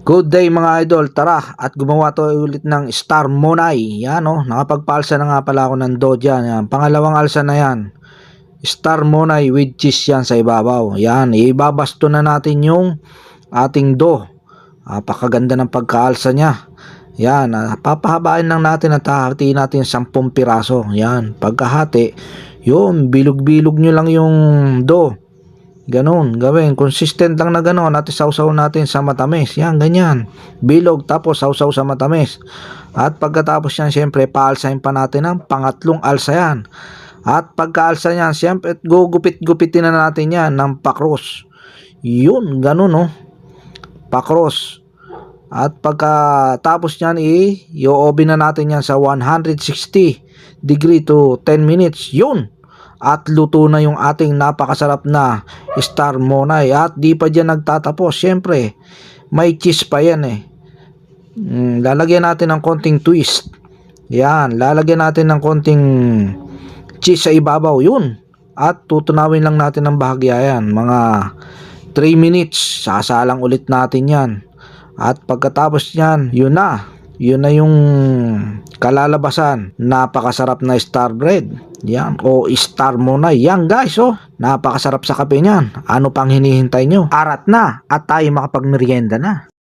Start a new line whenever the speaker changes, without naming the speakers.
Good day mga idol, tara at gumawa to ulit ng Star Monay. Yan nakapagpaalsa na nga pala ako ng dough dyan. Yan, pangalawang alsa na yan. Star Monay with cheese yan sa ibabaw. Yan, ibabasto na natin yung ating dough. Napakaganda ng pagkaalsa niya. Yan, papahabain lang natin at hahatiin natin 10 piraso. Yan, pagkahati, yun, bilog-bilog nyo lang yung dough. Ganon, gawin. Consistent lang na ganon. At sausaw natin sa matamis. Yan, ganyan. Bilog tapos sausaw sa matamis. At pagkatapos yan, syempre, paalsahin pa natin ang pangatlong alsa yan. At pagkaalsa yan, syempre, gugupit-gupitin na natin yan ng pakros. Yun, ganon, pakros. At pagkatapos yan, i-oven na natin yan sa 160 degree to 10 minutes. Yun. At luto na yung ating napakasarap na Star Monay. At di pa dyan nagtatapos. Siyempre, may cheese pa yan lalagyan natin ng konting twist. Yan, lalagyan natin ng konting cheese sa ibabaw. Yun. At tutunawin lang natin ng bahagya yan. Mga 3 minutes. Sasalang ulit natin yan. At pagkatapos yan, yun na yung kalalabasan. Napakasarap na star bread. Yan, o Star Monay. Yan guys, napakasarap sa kape niyan. Ano pang hinihintay nyo? Arat na at tayo makapagmerienda na.